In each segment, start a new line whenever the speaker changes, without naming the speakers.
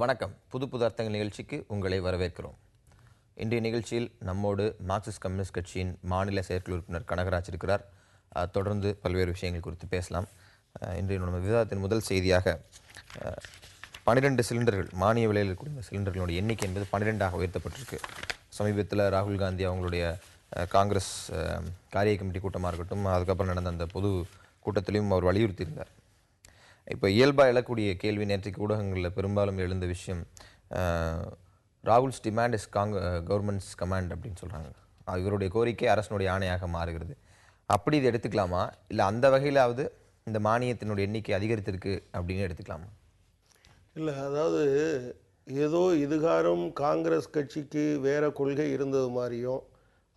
வணக்கம். புது புது அர்த்தங்கள் நிகழ்ச்சிக்கு உங்களை வரவேற்கிறோம். இன்றைய நிகழ்ச்சியில் நம்மோடு மார்க்சிஸ்ட் கம்யூனிஸ்ட் கட்சியின் மாநில செயற்குழு உறுப்பினர் கனகராஜ் இருக்கிறார். தொடர்ந்து பல்வேறு விஷயங்கள் குறித்து பேசலாம். இன்றைய நம்ம விவாதத்தின் முதல் செய்தியாக 12 சிலிண்டர்கள், மானிய விலையில் இருக்கக்கூடிய சிலிண்டர்களுடைய எண்ணிக்கை என்பது 12ஆக உயர்த்தப்பட்டிருக்கு. சமீபத்தில் ராகுல் காந்தி அவங்களுடைய காங்கிரஸ் காரிய கமிட்டி கூட்டமாக இருக்கட்டும், அதுக்கப்புறம் நடந்த அந்த பொது கூட்டத்திலையும் அவர் வலியுறுத்தியிருந்தார். இப்போ இயல்பாக எழக்கூடிய கேள்வி, நேற்றைக்கு ஊடகங்களில் பெரும்பாலும் எழுந்த விஷயம், Rahul's demand is governments command அப்படின்னு சொல்கிறாங்க. இவருடைய கோரிக்கை அரசனுடைய ஆணையாக மாறுகிறது. அப்படி இது எடுத்துக்கலாமா, இல்லை அந்த வகையிலாவது இந்த மானியத்தினுடைய எண்ணிக்கை அதிகரித்திருக்கு அப்படின்னு எடுத்துக்கலாமா?
இல்லை, அதாவது ஏதோ இதுகாரும் காங்கிரஸ் கட்சிக்கு வேறு கொள்கை இருந்தது மாதிரியும்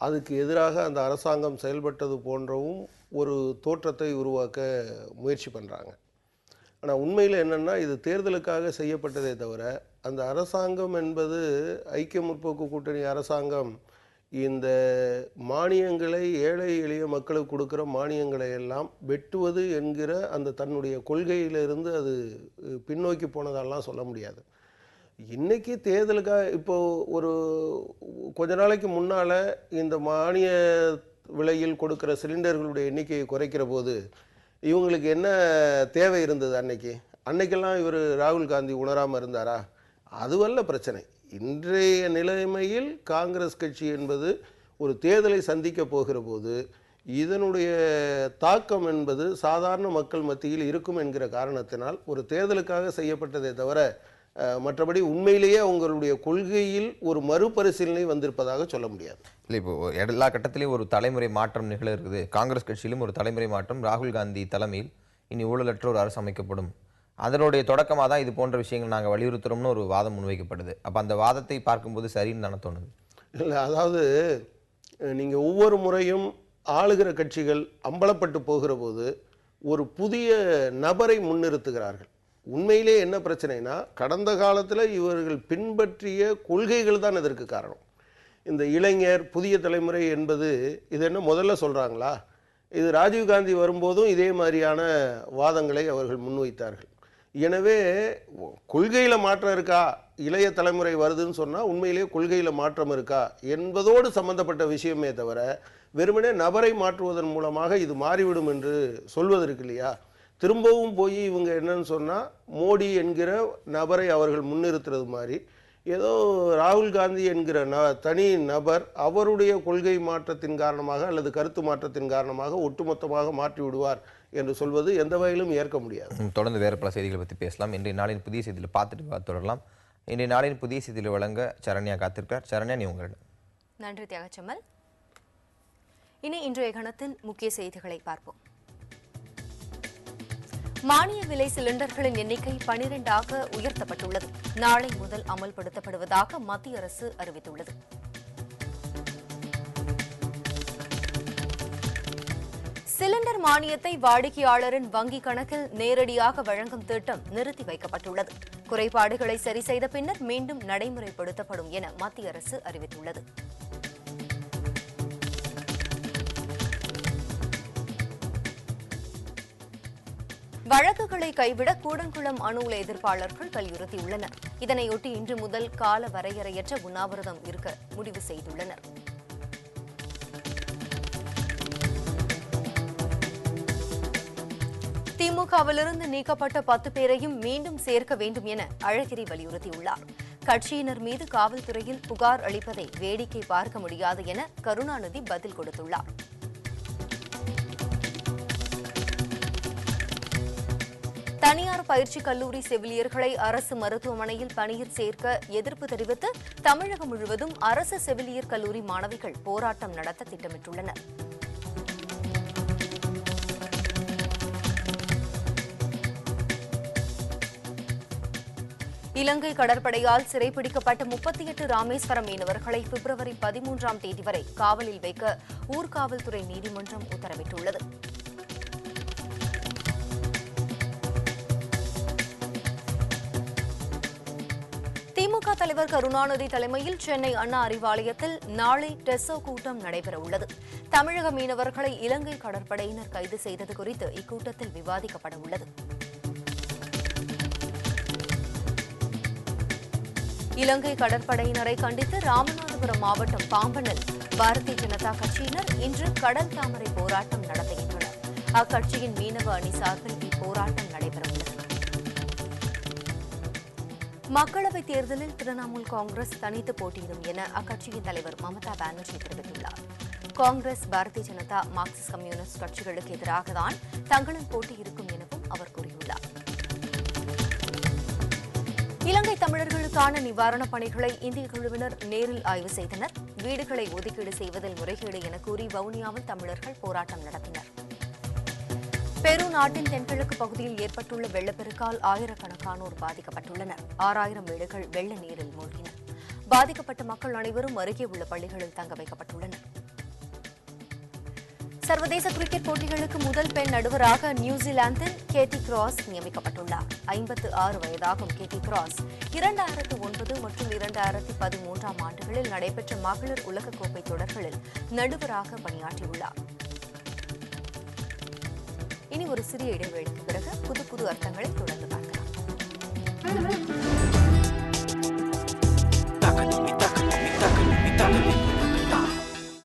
அதுக்கு எதிராக அந்த அரசாங்கம் செயல்பட்டது போன்றவும் ஒரு தோற்றத்தை உருவாக்க முயற்சி பண்ணுறாங்க. ஆனால் உண்மையில் என்னென்னா, இது தேர்தலுக்காக செய்யப்பட்டதே தவிர அந்த அரசாங்கம் என்பது ஐக்கிய முற்போக்கு கூட்டணி அரசாங்கம் இந்த மானியங்களை, ஏழை எளிய மக்களுக்கு கொடுக்குற மானியங்களை எல்லாம் வெட்டுவது என்கிற அந்த தன்னுடைய கொள்கையிலிருந்து அது பின்னோக்கி போனதெல்லாம் சொல்ல முடியாது. இன்றைக்கி தேர்தலுக்காக இப்போது கொஞ்ச நாளைக்கு முன்னால் இந்த மானிய விலையில் கொடுக்குற சிலிண்டர்களுடைய எண்ணிக்கையை குறைக்கிற போது இவங்களுக்கு என்ன தேவை இருந்தது? அன்னைக்கெல்லாம் இவர் ராகுல் காந்தி உணராமல் இருந்தாரா? அதுவல்ல பிரச்சனை. இன்றைய நிலைமையில் காங்கிரஸ் கட்சி என்பது ஒரு தேர்தலை சந்திக்க போகிற போது இதனுடைய தாக்கம் என்பது சாதாரண மக்கள் மத்தியில் இருக்கும் என்கிற காரணத்தினால் ஒரு தேர்தலுக்காக செய்யப்பட்டதே தவிர மற்றபடி உண்மையிலேயே அவங்களுடைய கொள்கையில் ஒரு மறுபரிசீலனை வந்திருப்பதாக சொல்ல முடியாது.
இல்லை, இப்போ எல்லா கட்டத்திலையும் ஒரு தலைமுறை மாற்றம் நிகழ இருக்குது. காங்கிரஸ் கட்சியிலும் ஒரு தலைமுறை மாற்றம். ராகுல் காந்தி தலைமையில் இனி ஊழலற்ற ஒரு அரசு அமைக்கப்படும். அதனுடைய தொடக்கமாக தான் இது போன்ற விஷயங்கள் நாங்கள் வலியுறுத்துகிறோம்னு ஒரு வாதம் முன்வைக்கப்படுது. அப்போ அந்த வாதத்தை பார்க்கும்போது சரின்னு தானே தோணுது?
இல்லை, அதாவது நீங்கள் ஒவ்வொரு முறையும் ஆளுகிற கட்சிகள் அம்பலப்பட்டு போகிற போது ஒரு புதிய நபரை முன்னிறுத்துகிறார்கள். உண்மையிலே என்ன பிரச்சனைனா, கடந்த காலத்தில் இவர்கள் பின்பற்றிய கொள்கைகள் தான் இதற்கு காரணம். இந்த இளைஞர் புதிய தலைமுறை என்பது இது என்ன முதல்ல சொல்கிறாங்களா? இது ராஜீவ்காந்தி வரும்போதும் இதே மாதிரியான வாதங்களை அவர்கள் முன்வைத்தார்கள். எனவே கொள்கையில் மாற்றம் இருக்கா, இளைய தலைமுறை வருதுன்னு சொன்னால் உண்மையிலேயே கொள்கையில் மாற்றம் இருக்கா என்பதோடு சம்பந்தப்பட்ட விஷயமே தவிர வெறுமனே நபரை மாற்றுவதன் மூலமாக இது மாறிவிடும் என்று சொல்வதற்கு இல்லையா? திரும்பவும் போய் இவங்க என்னன்னு சொன்னால், மோடி என்கிற நபரை அவர்கள் முன்னிறுத்துறது மாதிரி ஏதோ ராகுல் காந்தி என்கிற தனி நபர் அவருடைய கொள்கை மாற்றத்தின் காரணமாக அல்லது கருத்து மாற்றத்தின் காரணமாக ஒட்டுமொத்தமாக மாற்றி விடுவார் என்று சொல்வது எந்த வகையிலும் ஏற்க முடியாது.
தொடர்ந்து வேறு பல செய்திகளை பற்றி பேசலாம். இன்றைய நாளின் புதிய செய்தியில் பார்த்துட்டு தொடரலாம். இன்றைய நாளின் புதிய செய்தியில் வழங்க சரண்யா காத்திருக்கார். சரண்யா, நீ உங்களிடம்.
நன்றி தியாகச்சம்மல். இனி இன்றைய கணத்தின் முக்கிய செய்திகளை பார்ப்போம். மானிய விலை சிலிண்டர்களின் எண்ணிக்கை 12ஆக உயர்த்தப்பட்டுள்ளது. நாளை முதல் அமல்படுத்தப்படுவதாக மத்திய அரசு அறிவித்துள்ளது. சிலிண்டர் மானியத்தை வாடிக்கையாளரின் வங்கிக் கணக்கில் நேரடியாக வழங்கும் திட்டம் நிறுத்தி வைக்கப்பட்டுள்ளது. குறைபாடுகளை சரி செய்த பின்னர் மீண்டும் நடைமுறைப்படுத்தப்படும் என மத்திய அரசு அறிவித்துள்ளது. வழக்குகளை கைவிட கூடங்குளம் அணு உலை எதிர்ப்பாளர்கள் வலியுறுத்தியுள்ளனர். இதனையொட்டி இன்று முதல் கால வரையறையற்ற உண்ணாவிரதம் இருக்க முடிவு செய்துள்ளனர். திமுகவிலிருந்து நீக்கப்பட்ட 10 பேரையும் மீண்டும் சேர்க்க வேண்டும் என அழகிரி வலியுறுத்தியுள்ளார். கட்சியினர் மீது காவல்துறையில் புகார் அளிப்பதை வேடிக்கை பார்க்க முடியாது என கருணாநிதி பதில் கொடுத்துள்ளார். தனியார் பயிற்சி கல்லூரி செவிலியர்களை அரசு மருத்துவமனையில் பணியில் சேர்க்க எதிர்ப்பு தெரிவித்து தமிழகம் முழுவதும் அரசு செவிலியர் கல்லூரி மாணவிகள் போராட்டம் நடத்த திட்டமிட்டுள்ளனர். இலங்கை கடற்படையால் சிறைப்பிடிக்கப்பட்ட 38 ராமேஸ்வரம் மீனவர்களை பிப்ரவரி 13ஆம் தேதி வரை காவலில் வைக்க ஊர்காவல்துறை நீதிமன்றம் உத்தரவிட்டுள்ளது. திமுக தலைவர் கருணாநிதி தலைமையில் சென்னை அண்ணா அறிவாலயத்தில் நாளை டெசோ கூட்டம் நடைபெறவுள்ளது. தமிழக மீனவர்களை இலங்கை கடற்படையினர் கைது செய்தது குறித்து இக்கூட்டத்தில் விவாதிக்கப்பட உள்ளது. இலங்கை கடற்படையினரை கண்டித்து ராமநாதபுரம் மாவட்டம் பாம்பனில் பாரதிய ஜனதா கட்சியினர் இன்று கடல் தாமரை போராட்டம் நடத்துகின்றனர். அக்கட்சியின் மீனவ அணி சார்பில் இப்போராட்டம் நடைபெறவுள்ளது. மக்களவைத் தேர்தலில் திரிணாமுல் காங்கிரஸ் தனித்து போட்டியிடும் என அக்கட்சியின் தலைவர் மமதா பானர்ஜி தெரிவித்துள்ளார். காங்கிரஸ், பாரதிய ஜனதா, மார்க்சிஸ்ட் கம்யூனிஸ்ட் கட்சிகளுக்கு எதிராகத்தான் தங்களின் போட்டி இருக்கும் எனவும் அவர் கூறியுள்ளார். இலங்கை தமிழர்களுக்கான நிவாரணப் பணிகளை இந்திய குழுவினர் நேரில் ஆய்வு செய்தனர். வீடுகளை ஒதுக்கீடு செய்வதில் முறைகேடு என கூறி வவுனியாவில் தமிழர்கள் போராட்டம் நடத்தினர். பெரு நாட்டின் தென்கிழக்கு பகுதியில் ஏற்பட்டுள்ள வெள்ளப்பெருக்கால் ஆயிரக்கணக்கானோர் பாதிக்கப்பட்டுள்ளனர். 6000 வீடுகள் வெள்ள நீரில் மூழ்கின. பாதிக்கப்பட்ட மக்கள் அனைவரும் அருகே உள்ள பள்ளிகளில் தங்க வைக்கப்பட்டுள்ளனர். சர்வதேச கிரிக்கெட் போட்டிகளுக்கு முதல் பெண் நடுவராக நியூசிலாந்தின் கேட்டி கிராஸ் நியமிக்கப்பட்டுள்ளார். 56 வயதாகும் கேட்டி கிராஸ் 2009 மற்றும் 2013 ஆண்டுகளில் நடைபெற்ற மகளிர் உலகக்கோப்பை தொடர்களில் நடுவராக பணியாற்றியுள்ளார். இனி ஒரு சிறிய இடைவேளைக்கு பிறகு புது அர்த்தங்களை தொடர்ந்து பார்க்கலாம்.